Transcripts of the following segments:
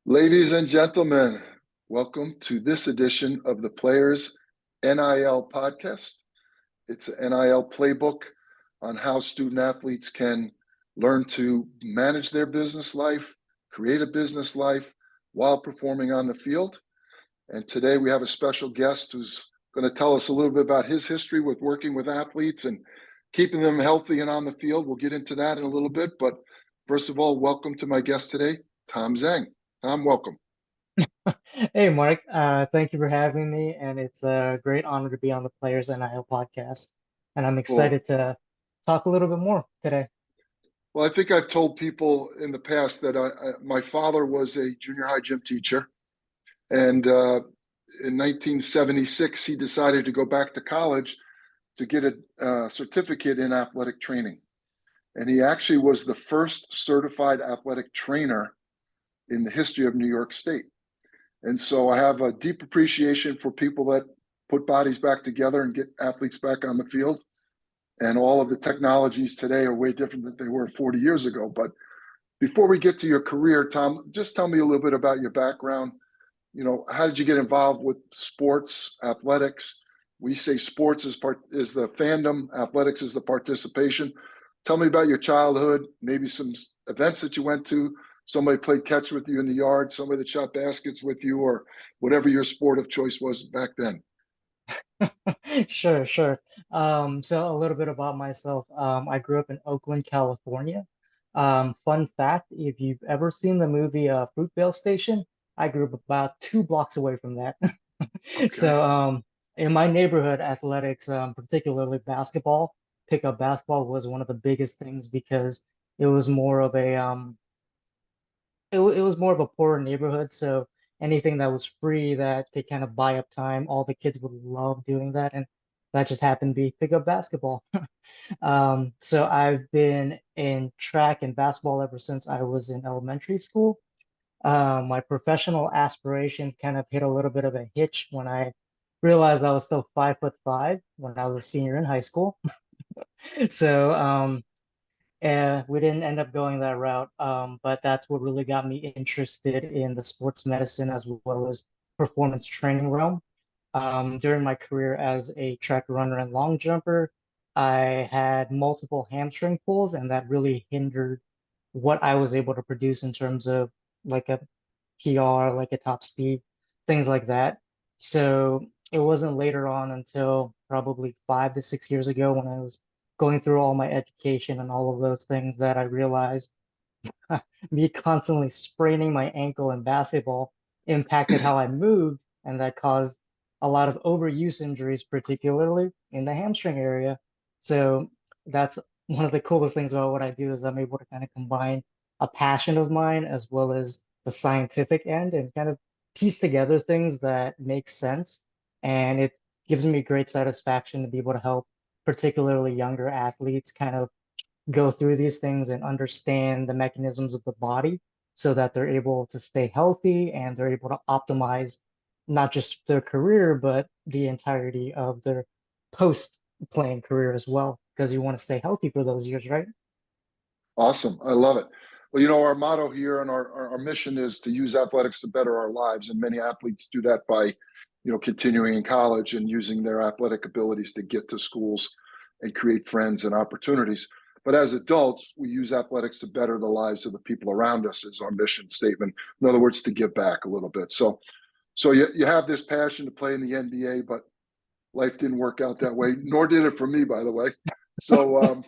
Ladies and gentlemen, welcome to this edition of the Players NIL podcast. It's an NIL playbook on how student athletes can learn to manage their business life, create a business life while performing on the field. And today we have a special guest who's going to tell us a little bit about his history with working with athletes and keeping them healthy and on the field. We'll get into that in a little bit. But first of all, welcome to my guest today, Tom Zhang. Tom, welcome. Hey, Mark. Thank you for having me, and it's a great honor to be on the Players NIL podcast. And I'm Well, excited to talk a little bit more today. Well, I think I've told people in the past that my father was a junior high gym teacher, and in 1976 he decided to go back to college to get a certificate in athletic training, and he actually was the first certified athletic trainer in the history of New York State. And so I have a deep appreciation for people that put bodies back together and get athletes back on the field. And all of the technologies today are way different than they were 40 years ago. But before we get to your career, Tom, just tell me a little bit about your background. How did you get involved with sports, athletics? We say sports is the fandom, athletics is the participation. Tell me about your childhood, maybe some events that you went to. Somebody played catch with you in the yard, somebody that shot baskets with you, or whatever your sport of choice was back then. Sure. So a little bit about myself. I grew up in Oakland, California. Fun fact, if you've ever seen the movie Fruitvale Station, I grew up about 2 blocks away from that. Okay. So in my neighborhood, athletics, particularly basketball, pickup basketball was one of the biggest things because it was more of it was more of a poorer neighborhood, so anything that was free that could kind of buy up time, all the kids would love doing that, and that just happened to be pickup basketball. So I've been in track and basketball ever since I was in elementary school. My professional aspirations kind of hit a little bit of a hitch when I realized I was still 5'5" when I was a senior in high school. So and we didn't end up going that route, but that's what really got me interested in the sports medicine as well as performance training realm. During my career as a track runner and long jumper, I had multiple hamstring pulls, and that really hindered what I was able to produce in terms of like a PR, like a top speed, things like that. So it wasn't later on until probably 5 to 6 years ago when I was going through all my education and all of those things that I realized me constantly spraining my ankle in basketball impacted how I moved, and that caused a lot of overuse injuries, particularly in the hamstring area. So that's one of the coolest things about what I do is I'm able to kind of combine a passion of mine as well as the scientific end and kind of piece together things that make sense. And it gives me great satisfaction to be able to help particularly younger athletes kind of go through these things and understand the mechanisms of the body so that they're able to stay healthy and they're able to optimize not just their career, but the entirety of their post playing career as well, because you want to stay healthy for those years, right? Awesome. I love it. Well, our motto here and our mission is to use athletics to better our lives. And many athletes do that by, continuing in college and using their athletic abilities to get to schools and create friends and opportunities. But as adults, we use athletics to better the lives of the people around us is our mission statement. In other words, to give back a little bit. So you have this passion to play in the NBA, but life didn't work out that way, nor did it for me, by the way. So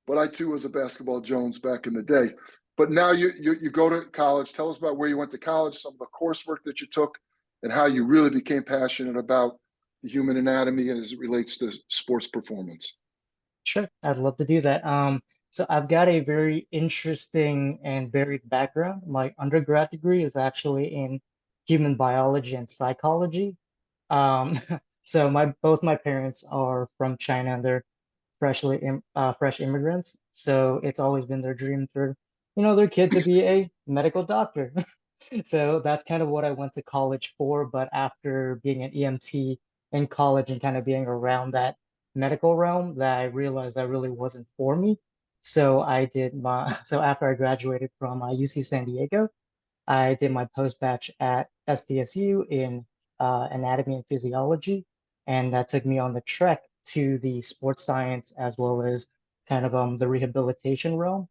but I too was a basketball Jones back in the day. But now you go to college. Tell us about where you went to college, some of the coursework that you took, and how you really became passionate about the human anatomy as it relates to sports performance. Sure, I'd love to do that. So I've got a very interesting and varied background. My undergrad degree is actually in human biology and psychology. Um, so my both my parents are from China and they're fresh immigrants. So it's always been their dream for, their kid to be a medical doctor. So that's kind of what I went to college for. But after being an EMT in college and kind of being around that medical realm, that I realized that really wasn't for me. So after I graduated from UC San Diego, I did my post-batch at SDSU in anatomy and physiology, and that took me on the trek to the sports science as well as kind of the rehabilitation realm.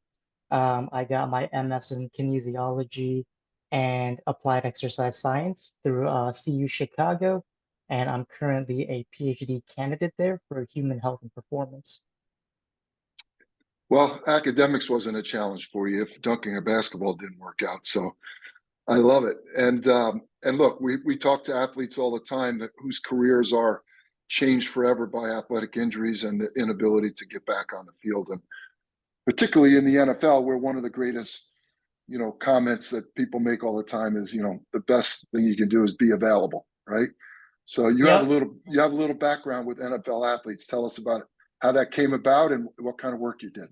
I got my MS in kinesiology and applied exercise science through CU Chicago, and I'm currently a PhD candidate there for human health and performance. Well, academics wasn't a challenge for you if dunking a basketball didn't work out. So I love it. And look, we talk to athletes all the time that whose careers are changed forever by athletic injuries and the inability to get back on the field. And particularly in the NFL, where one of the greatest, comments that people make all the time is, the best thing you can do is be available, right? So Yep. you have a little background with NFL athletes. Tell us about how that came about and what kind of work you did.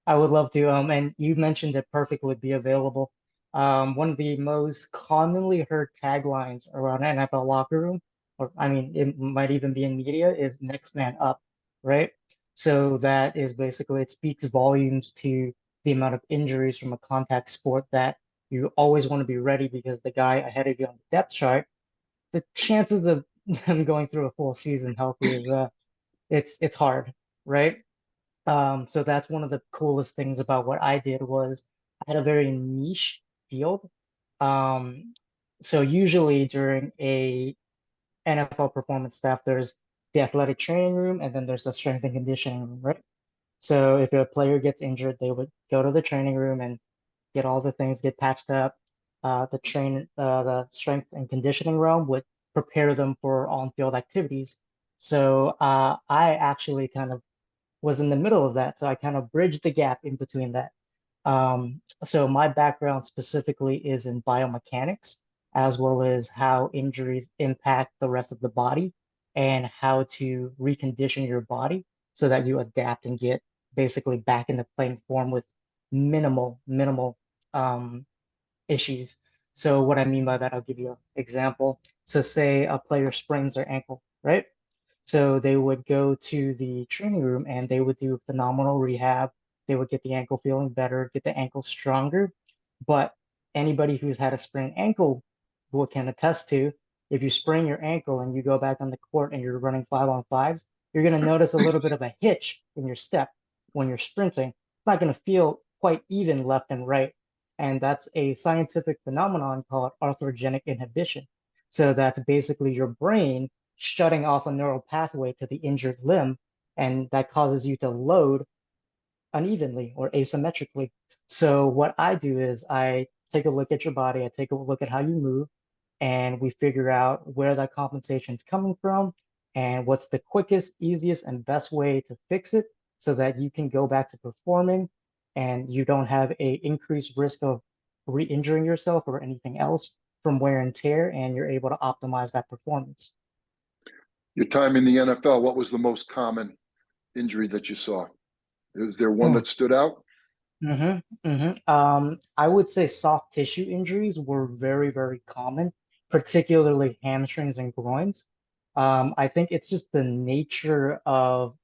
I would love to. And you mentioned it perfectly, be available. One of the most commonly heard taglines around an NFL locker room, or I mean, it might even be in media, is next man up, right? So that is basically, it speaks volumes to the amount of injuries from a contact sport that you always want to be ready because the guy ahead of you on the depth chart, the chances of them going through a full season healthy is it's hard, right? So that's one of the coolest things about what I did was I had a very niche field. Um, so usually during a NFL performance staff, there's the athletic training room and then there's the strength and conditioning room, right? So if a player gets injured, they would go to the training room and get all the things, get patched up. The strength and conditioning realm would prepare them for on-field activities. So I actually kind of was in the middle of that. So I kind of bridged the gap in between that. So my background specifically is in biomechanics, as well as how injuries impact the rest of the body and how to recondition your body so that you adapt and get basically back into playing form with minimal um, issues. So what I mean by that, I'll give you an example. So say a player sprains their ankle, right? So they would go to the training room and they would do phenomenal rehab. They would get the ankle feeling better, get the ankle stronger. But anybody who's had a sprained ankle will can attest to if you sprain your ankle and you go back on the court and you're running 5-on-5s, you're going to notice a little bit of a hitch in your step when you're sprinting. It's not going to feel quite even left and right. And that's a scientific phenomenon called arthrogenic inhibition. So that's basically your brain shutting off a neural pathway to the injured limb, and that causes you to load unevenly or asymmetrically. So what I do is I take a look at your body, I take a look at how you move, and we figure out where that compensation is coming from and what's the quickest, easiest, and best way to fix it so that you can go back to performing and you don't have a increased risk of re-injuring yourself or anything else from wear and tear, and you're able to optimize that performance. Your time in the NFL, what was the most common injury that you saw? Is there one Hmm. that stood out? I would say soft tissue injuries were very common, particularly hamstrings and groins. I think it's just the nature of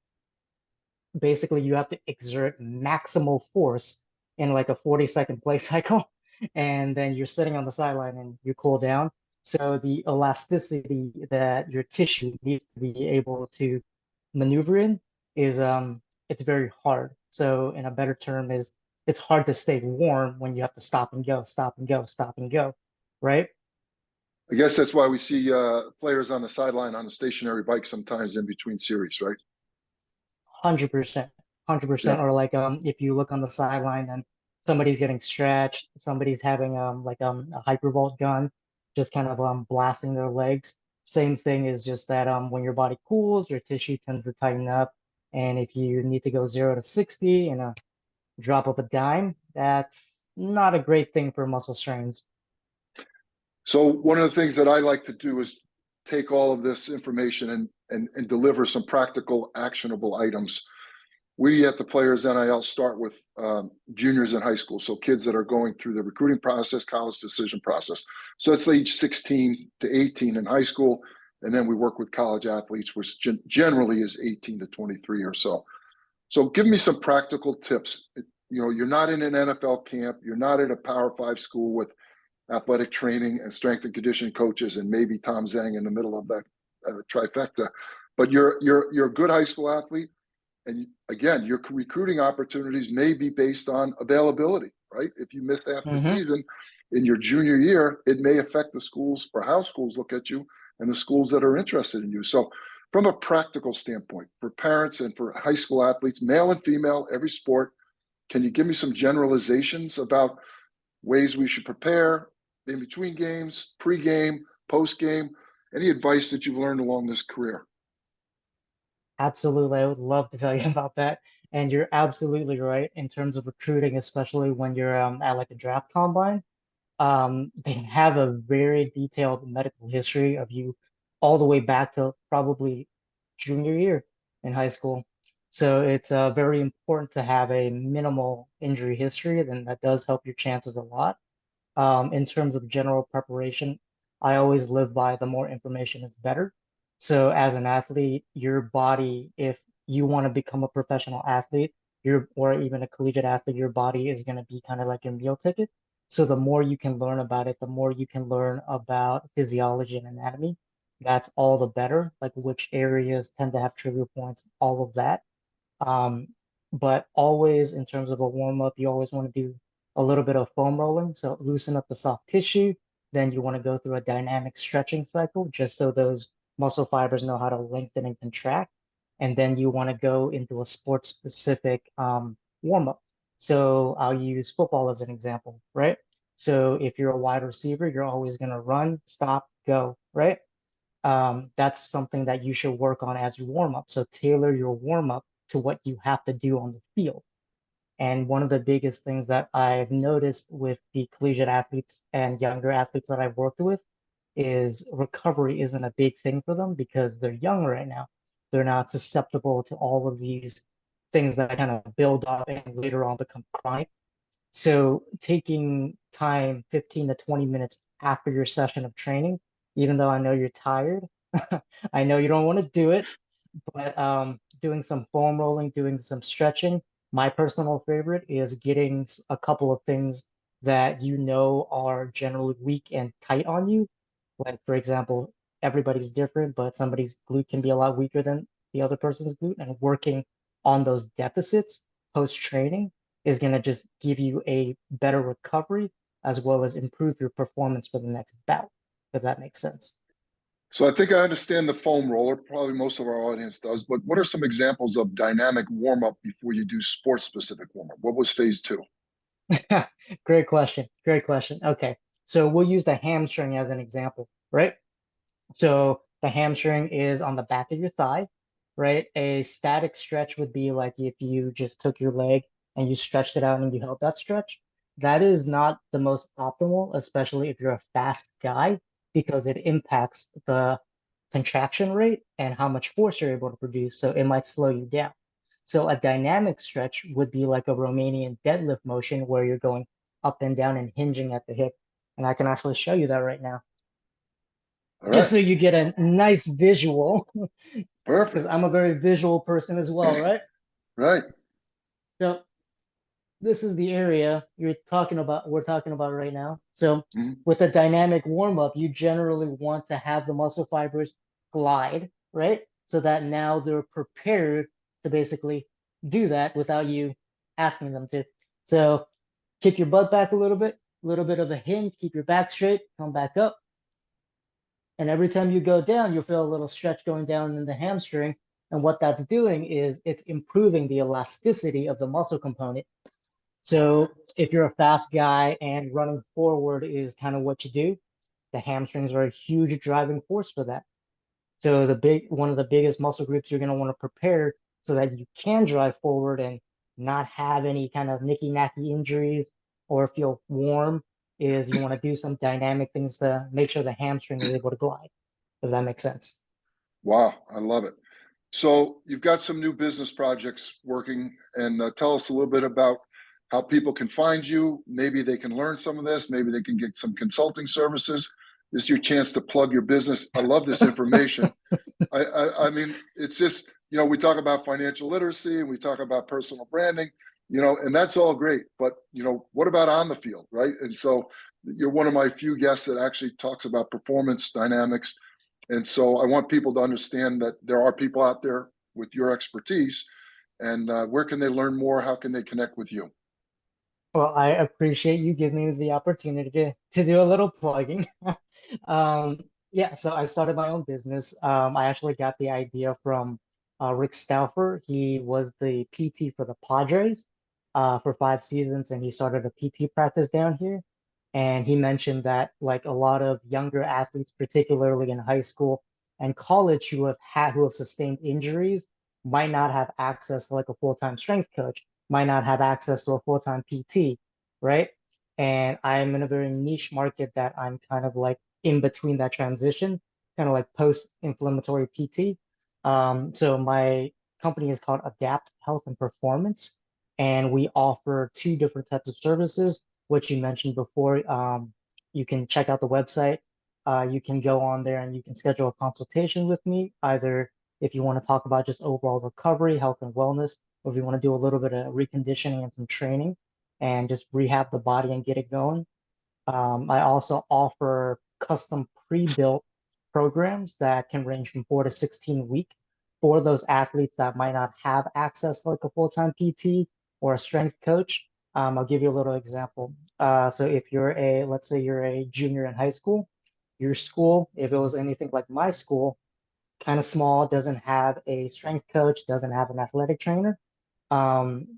basically you have to exert maximal force in like a 40-second play cycle, and then you're sitting on the sideline and you cool down. So the elasticity that your tissue needs to be able to maneuver in is it's very hard. So in a better term is it's hard to stay warm when you have to stop and go, stop and go, stop and go, right? I guess that's why we see players on the sideline on a stationary bike sometimes in between series, right? 100%, 100%. Yeah. Or like if you look on the sideline and somebody's getting stretched, somebody's having like a hypervolt gun, just kind of blasting their legs. Same thing is just that when your body cools, your tissue tends to tighten up. And if you need to go 0 to 60 in a drop of a dime, that's not a great thing for muscle strains. So one of the things that I like to do is take all of this information and deliver some practical, actionable items. We at the Players NIL start with juniors in high school, so kids that are going through the recruiting process, college decision process. So it's age 16 to 18 in high school, and then we work with college athletes, which generally is 18 to 23 or so. So give me some practical tips. you're not in an NFL camp, you're not at a Power Five school with athletic training and strength and conditioning coaches, and maybe Tom Zhang in the middle of that trifecta. But you're a good high school athlete, and again, your recruiting opportunities may be based on availability, right? If you miss half the Mm-hmm. season in your junior year, it may affect the schools or how schools look at you and the schools that are interested in you. So, from a practical standpoint, for parents and for high school athletes, male and female, every sport, can you give me some generalizations about ways we should prepare in between games, pre-game, post-game? Any advice that you've learned along this career? Absolutely. I would love to tell you about that. And you're absolutely right in terms of recruiting, especially when you're at like a draft combine. They have a very detailed medical history of you all the way back to probably junior year in high school. So it's very important to have a minimal injury history, then that does help your chances a lot. In terms of general preparation, I always live by the more information is better. So as an athlete, your body, if you want to become a professional athlete, or even a collegiate athlete, your body is going to be kind of like your meal ticket. So the more you can learn about it, the more you can learn about physiology and anatomy. That's all the better, like which areas tend to have trigger points, all of that. Um, but always in terms of a warm up, you always want to do a little bit of foam rolling. So loosen up the soft tissue. Then you want to go through a dynamic stretching cycle just so those muscle fibers know how to lengthen and contract. And then you want to go into a sports specific warm up. So I'll use football as an example, right? So if you're a wide receiver, you're always going to run, stop, go, right? That's something that you should work on as you warm up. So tailor your warm up to what you have to do on the field. And one of the biggest things that I've noticed with the collegiate athletes and younger athletes that I've worked with is recovery isn't a big thing for them because they're young right now. They're not susceptible to all of these things that kind of build up and later on become chronic. So taking time, 15 to 20 minutes after your session of training, even though I know you're tired, I know you don't want to do it, but doing some foam rolling, doing some stretching. My personal favorite is getting a couple of things that you know are generally weak and tight on you. Like, for example, everybody's different, but somebody's glute can be a lot weaker than the other person's glute, and working on those deficits post-training is going to just give you a better recovery as well as improve your performance for the next bout, if that makes sense. So I think I understand the foam roller. Probably most of our audience does. But what are some examples of dynamic warm up before you do sports specific warm up? What was phase two? Great question. Great question. Okay. So we'll use the hamstring as an example, right? So the hamstring is on the back of your thigh, right? A static stretch would be like if you just took your leg and you stretched it out and you held that stretch. That is not the most optimal, especially if you're a fast guy, because it impacts the contraction rate and how much force you're able to produce. So it might slow you down. So a dynamic stretch would be like a Romanian deadlift motion where you're going up and down and hinging at the hip. And I can actually show you that right now All just right. so you get a nice visual, because Perfect. I'm a very visual person as well, right? Right. So this is the area we're talking about right now. So Mhm. with a dynamic warm up, you generally want to have the muscle fibers glide, right? So that now they're prepared to basically do that without you asking them to. So kick your butt back a little bit of a hinge, keep your back straight, come back up. And every time you go down, you'll feel a little stretch going down in the hamstring. And what that's doing is it's improving the elasticity of the muscle component. So if you're a fast guy and running forward is kind of what you do, the hamstrings are a huge driving force for that. So one of the biggest muscle groups you're going to want to prepare so that you can drive forward and not have any kind of nicky-nacky injuries or feel warm is you want to do some dynamic things to make sure the hamstring is able to glide, if that makes sense. Wow. I love it. So you've got some new business projects working, and tell us a little bit about how people can find you. Maybe they can learn some of this. Maybe they can get some consulting services. This is your chance to plug your business. I love this information. I mean, it's just, we talk about financial literacy and we talk about personal branding. and that's all great, but what about on the field, right? And so you're one of my few guests that actually talks about performance dynamics. And so I want people to understand that there are people out there with your expertise, and where can they learn more? How can they connect with you? Well, I appreciate you giving me the opportunity to do a little plugging. Um, yeah, so I started my own business. I actually got the idea from Rick Stauffer. He was the PT for the Padres for 5 seasons, and he started a PT practice down here. And he mentioned that like a lot of younger athletes, particularly in high school and college, who have sustained injuries, might not have access to like a full-time strength coach, might not have access to a full-time PT, right? And I'm in a very niche market that I'm kind of like in between that transition, kind of like post-inflammatory PT. So my company is called Adapt Health and Performance, and we offer two different types of services, which you mentioned before. You can check out the website. You can go on there and you can schedule a consultation with me, either if you want to talk about just overall recovery, health and wellness, or if you want to do a little bit of reconditioning and some training and just rehab the body and get it going. I also offer custom pre-built programs that can range from 4 to 16 week for those athletes that might not have access to like a full-time PT or a strength coach. I'll give you a little example. So if let's say you're a junior in high school, your school, if it was anything like my school, kind of small, doesn't have a strength coach, doesn't have an athletic trainer,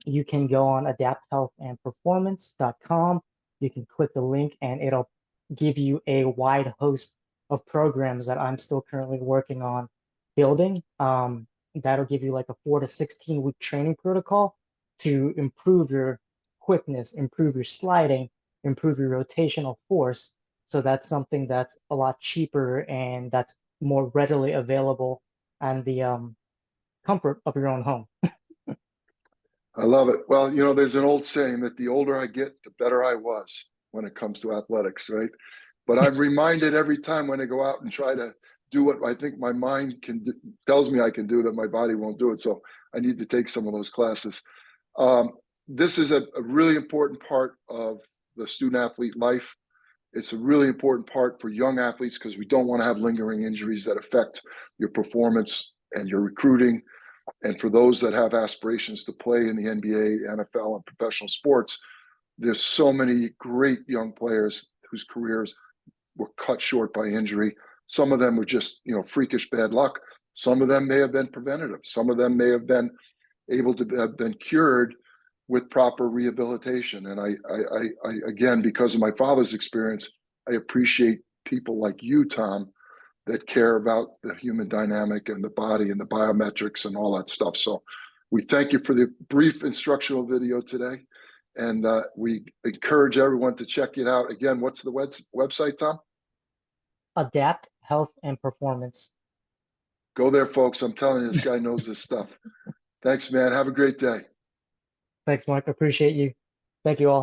you can go on adapthealthandperformance.com. You can click the link and it'll give you a wide host of programs that I'm still currently working on building. That'll give you like a 4 to 16 week training protocol to improve your quickness, improve your sliding, improve your rotational force. So that's something that's a lot cheaper and that's more readily available and the comfort of your own home. I love it. Well, there's an old saying that the older I get, the better I was when it comes to athletics, right? But I'm reminded every time when I go out and try to do what I think my mind tells me I can do, that my body won't do it. So I need to take some of those classes. This is a really important part of the student athlete life. It's a really important part for young athletes because we don't want to have lingering injuries that affect your performance and your recruiting. And for those that have aspirations to play in the NBA, NFL, and professional sports, there's so many great young players whose careers were cut short by injury. Some of them were just, freakish bad luck. Some of them may have been preventative. Some of them may have been able to have been cured with proper rehabilitation. And I again, because of my father's experience, I appreciate people like you, Tom, that care about the human dynamic and the body and the biometrics and all that stuff. So we thank you for the brief instructional video today. And we encourage everyone to check it out. Again, what's the website, Tom? Adapt Health and Performance. Go there, folks. I'm telling you, this guy knows this stuff. Thanks, man. Have a great day. Thanks, Mark. Appreciate you. Thank you all.